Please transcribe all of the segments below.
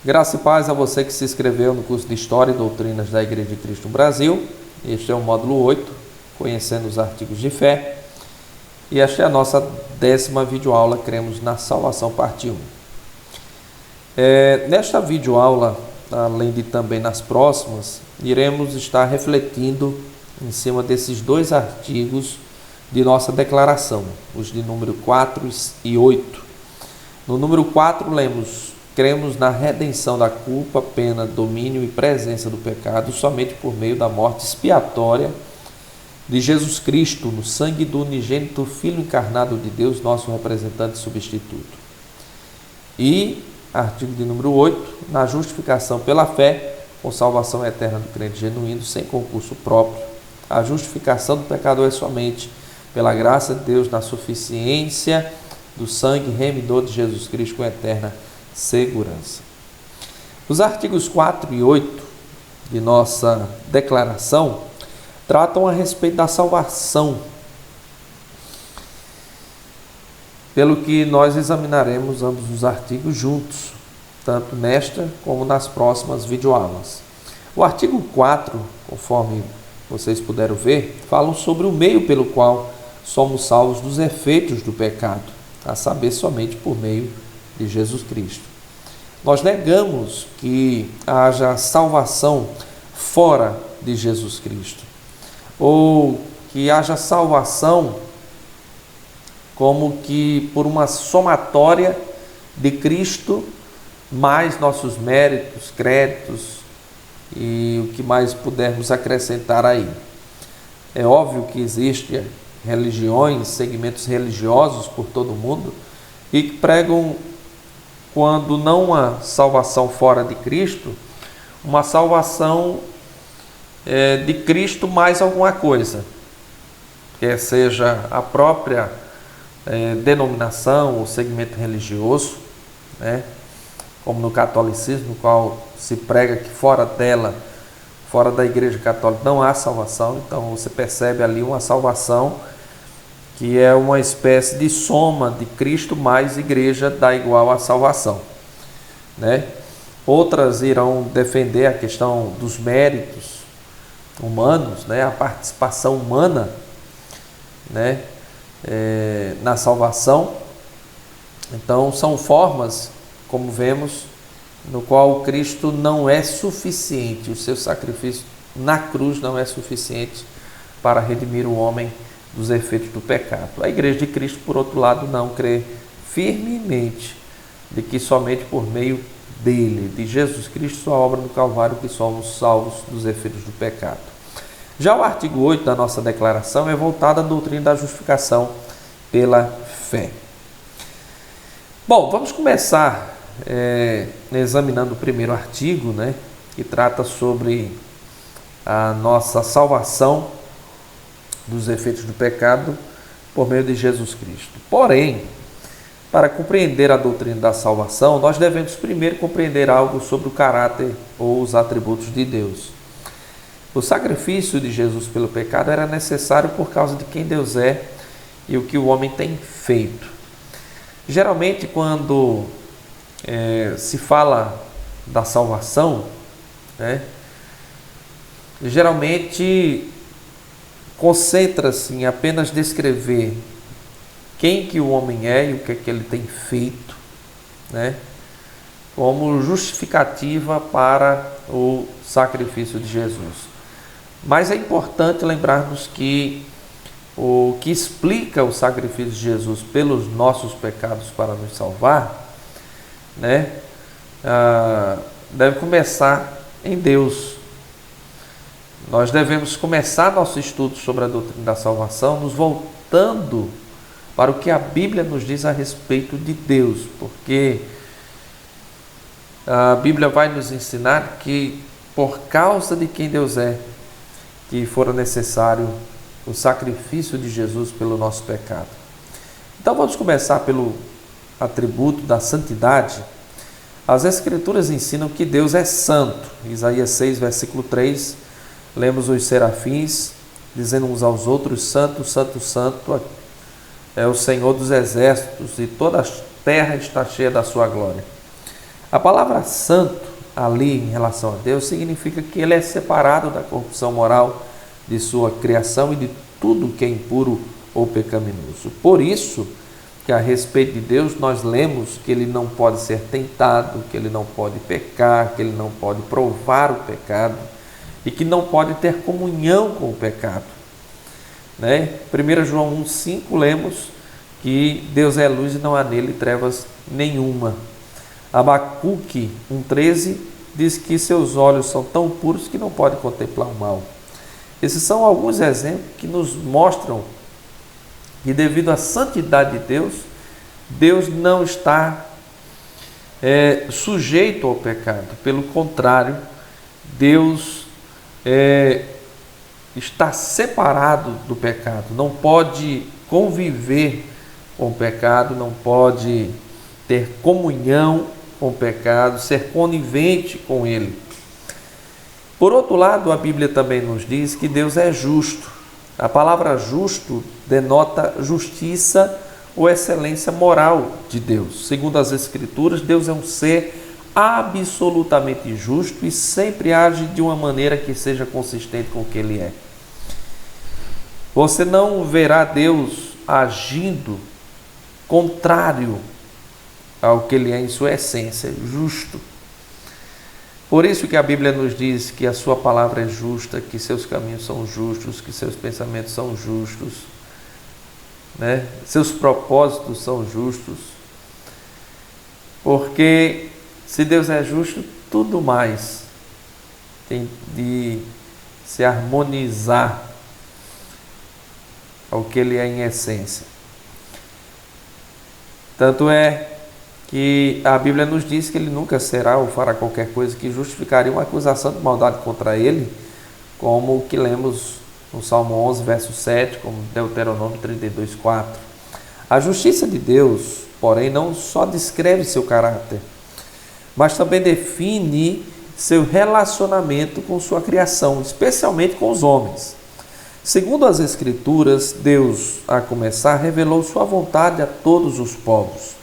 Graça e paz a você que se inscreveu no curso de História e Doutrinas da Igreja de Cristo no Brasil. Este é o módulo 8, conhecendo os artigos de fé. E esta é a nossa 10ª videoaula, Cremos na Salvação, parte 1. Nesta videoaula, além de também nas próximas, iremos estar refletindo em cima desses dois artigos de nossa declaração, os de número 4 e 8. No número 4, lemos: cremos na redenção da culpa, pena, domínio e presença do pecado somente por meio da morte expiatória de Jesus Cristo, no sangue do unigênito Filho encarnado de Deus, nosso representante substituto. E, artigo de número 8, na justificação pela fé, com salvação eterna do crente genuíno, sem concurso próprio. A justificação do pecador é somente pela graça de Deus, na suficiência do sangue remidor de Jesus Cristo, com eterna segurança. Os artigos 4 e 8 de nossa declaração tratam a respeito da salvação, pelo que nós examinaremos ambos os artigos juntos, tanto nesta como nas próximas videoaulas. O artigo 4, conforme vocês puderam ver, fala sobre o meio pelo qual somos salvos dos efeitos do pecado, a saber, somente por meio de Jesus Cristo. Nós negamos que haja salvação fora de Jesus Cristo, ou que haja salvação como que por uma somatória de Cristo mais nossos méritos, créditos e o que mais pudermos acrescentar aí. É óbvio que existem religiões, segmentos religiosos por todo o mundo e que pregam, quando não há salvação fora de Cristo, uma salvação de Cristo mais alguma coisa, quer seja a própria denominação ou segmento religioso, né? Como no catolicismo, no qual se prega que fora dela, fora da Igreja Católica, não há salvação. Então você percebe ali uma salvação que é uma espécie de soma de Cristo mais Igreja dá igual a salvação, né? Outras irão defender a questão dos méritos humanos, né? A participação humana, né? Na salvação. Então são formas, como vemos, no qual Cristo não é suficiente, o seu sacrifício na cruz não é suficiente para redimir o homem dos efeitos do pecado. A Igreja de Cristo, por outro lado, não crê firmemente de que somente por meio dele, de Jesus Cristo, sua obra no Calvário, que somos salvos dos efeitos do pecado. Já o artigo 8 da nossa declaração é voltado à doutrina da justificação pela fé. Bom, vamos começar examinando o primeiro artigo, né, que trata sobre a nossa salvação dos efeitos do pecado por meio de Jesus Cristo. Porém, para compreender a doutrina da salvação, nós devemos primeiro compreender algo sobre o caráter ou os atributos de Deus. O sacrifício de Jesus pelo pecado era necessário por causa de quem Deus é e o que o homem tem feito. Geralmente, quando se fala da salvação, né, geralmente concentra-se em apenas descrever quem que o homem é e o que é que ele tem feito, né, como justificativa para o sacrifício de Jesus. Mas é importante lembrarmos que o que explica o sacrifício de Jesus pelos nossos pecados para nos salvar, né, deve começar em Deus. Nós devemos começar nosso estudo sobre a doutrina da salvação nos voltando para o que a Bíblia nos diz a respeito de Deus, porque a Bíblia vai nos ensinar que por causa de quem Deus é, que fora necessário o sacrifício de Jesus pelo nosso pecado. Então vamos começar pelo atributo da santidade. As Escrituras ensinam que Deus é santo. Isaías 6, versículo 3, lemos os serafins dizendo uns aos outros: santo, santo, santo é o Senhor dos exércitos, e toda a terra está cheia da sua glória. A palavra santo, ali em relação a Deus, significa que ele é separado da corrupção moral de sua criação e de tudo que é impuro ou pecaminoso. Por isso que a respeito de Deus nós lemos que ele não pode ser tentado, que ele não pode pecar, que ele não pode provar o pecado e que não pode ter comunhão com o pecado. 1 João 1,5 lemos que Deus é luz e não há nele trevas nenhuma. Abacuque 1,13 diz que seus olhos são tão puros que não pode contemplar o mal. Esses são alguns exemplos que nos mostram que devido à santidade de Deus, Deus não está sujeito ao pecado. Pelo contrário, Deus está separado do pecado, não pode conviver com o pecado, não pode ter comunhão com o pecado, ser conivente com ele. Por outro lado, a Bíblia também nos diz que Deus é justo. A palavra justo denota justiça ou excelência moral de Deus. Segundo as Escrituras, Deus é um ser absolutamente justo e sempre age de uma maneira que seja consistente com o que ele é. Você não verá Deus agindo contrário ao que ele é em sua essência, justo. Por isso que a Bíblia nos diz que a sua palavra é justa, que seus caminhos são justos, que seus pensamentos são justos, seus propósitos são justos. Porque se Deus é justo, tudo mais tem de se harmonizar ao que ele é em essência. Tanto é que a Bíblia nos diz que ele nunca será ou fará qualquer coisa que justificaria uma acusação de maldade contra ele, como o que lemos no Salmo 11, verso 7, como Deuteronômio 32, 4. A justiça de Deus, porém, não só descreve seu caráter, mas também define seu relacionamento com sua criação, especialmente com os homens. Segundo as Escrituras, Deus, a começar, revelou sua vontade a todos os povos.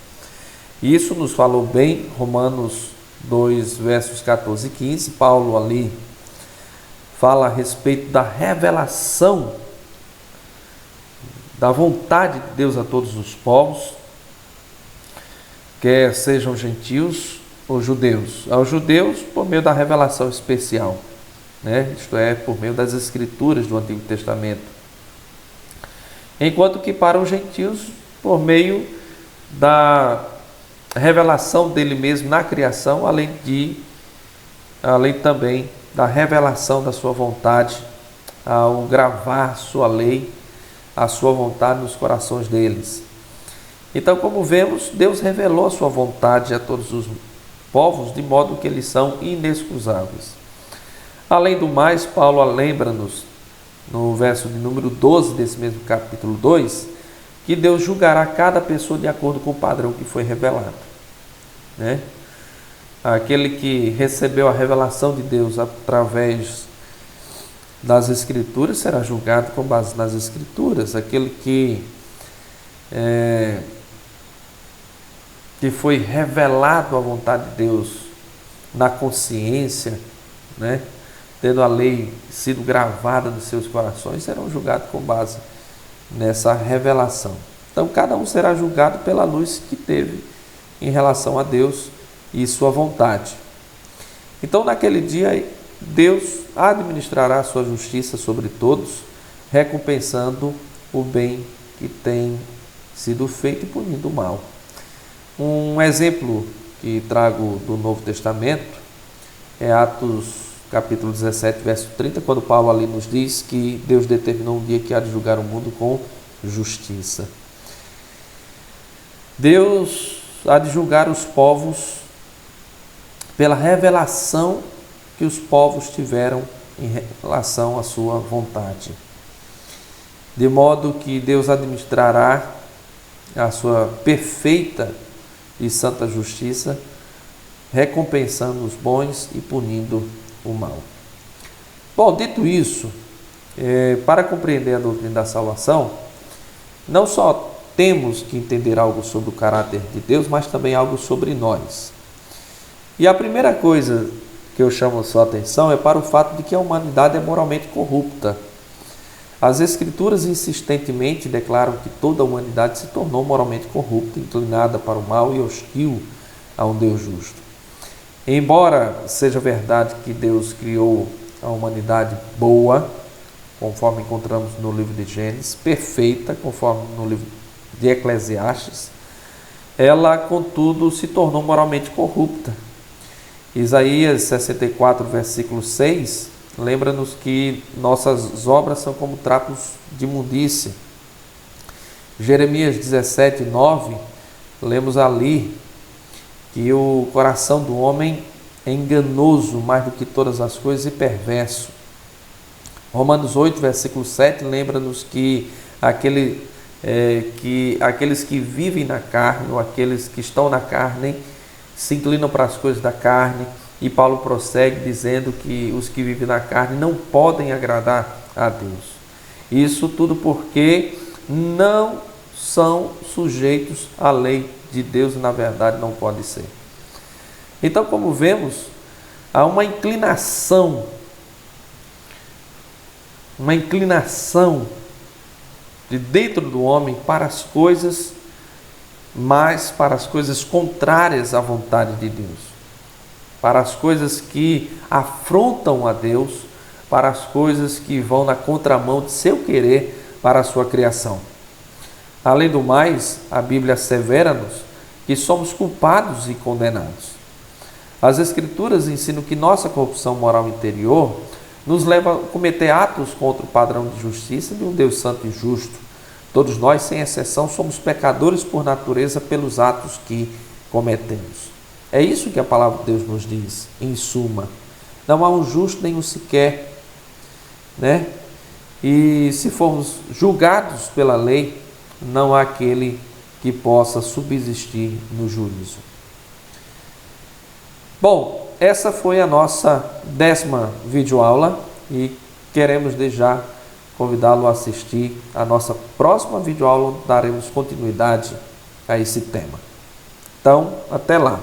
Isso nos falou bem Romanos 2, versos 14 e 15. Paulo ali fala a respeito da revelação da vontade de Deus a todos os povos, quer sejam gentios ou judeus. Aos judeus, por meio da revelação especial, isto é, por meio das Escrituras do Antigo Testamento. Enquanto que para os gentios, por meio da revelação dele mesmo na criação, além também da revelação da sua vontade, ao gravar sua lei, a sua vontade nos corações deles. Então, como vemos, Deus revelou a sua vontade a todos os povos, de modo que eles são inexcusáveis. Além do mais, Paulo lembra-nos, no verso de número 12 desse mesmo capítulo 2, que Deus julgará cada pessoa de acordo com o padrão que foi revelado. Aquele que recebeu a revelação de Deus através das Escrituras será julgado com base nas Escrituras. Aquele que foi revelado a vontade de Deus na consciência, tendo a lei sido gravada nos seus corações, serão julgados com base nessa revelação. Então, cada um será julgado pela luz que teve em relação a Deus e sua vontade. Então, naquele dia, Deus administrará a sua justiça sobre todos, recompensando o bem que tem sido feito e punindo o mal. Um exemplo que trago do Novo Testamento é Atos capítulo 17, verso 30, quando Paulo ali nos diz que Deus determinou um dia que há de julgar o mundo com justiça. Deus há de julgar os povos pela revelação que os povos tiveram em relação à sua vontade. De modo que Deus administrará a sua perfeita e santa justiça, recompensando os bons e punindo o mal. Bom, dito isso, para compreender a doutrina da salvação, não só temos que entender algo sobre o caráter de Deus, mas também algo sobre nós. E a primeira coisa que eu chamo a sua atenção é para o fato de que a humanidade é moralmente corrupta. As Escrituras insistentemente declaram que toda a humanidade se tornou moralmente corrupta, inclinada para o mal e hostil a um Deus justo. Embora seja verdade que Deus criou a humanidade boa, conforme encontramos no livro de Gênesis, perfeita, conforme no livro de Eclesiastes, ela, contudo, se tornou moralmente corrupta. Isaías 64, versículo 6, lembra-nos que nossas obras são como trapos de imundícia. Jeremias 17, 9, lemos ali que o coração do homem é enganoso mais do que todas as coisas e perverso. Romanos 8, versículo 7, lembra-nos que aqueles que vivem na carne, ou aqueles que estão na carne, se inclinam para as coisas da carne, e Paulo prossegue dizendo que os que vivem na carne não podem agradar a Deus. Isso tudo porque não são sujeitos à lei de Deus e na verdade não pode ser. Então, como vemos, há uma inclinação de dentro do homem para as coisas, mas para as coisas contrárias à vontade de Deus, para as coisas que afrontam a Deus, para as coisas que vão na contramão de seu querer para a sua criação. Além do mais, a Bíblia assevera-nos que somos culpados e condenados. As Escrituras ensinam que nossa corrupção moral interior nos leva a cometer atos contra o padrão de justiça de um Deus santo e justo. Todos nós, sem exceção, somos pecadores por natureza pelos atos que cometemos. É isso que a palavra de Deus nos diz, em suma. Não há um justo nem um sequer, né? E se formos julgados pela lei, não há aquele que possa subsistir no juízo. Bom, essa foi a nossa 10ª videoaula e queremos desde já convidá-lo a assistir a nossa próxima videoaula, onde daremos continuidade a esse tema. Então, até lá!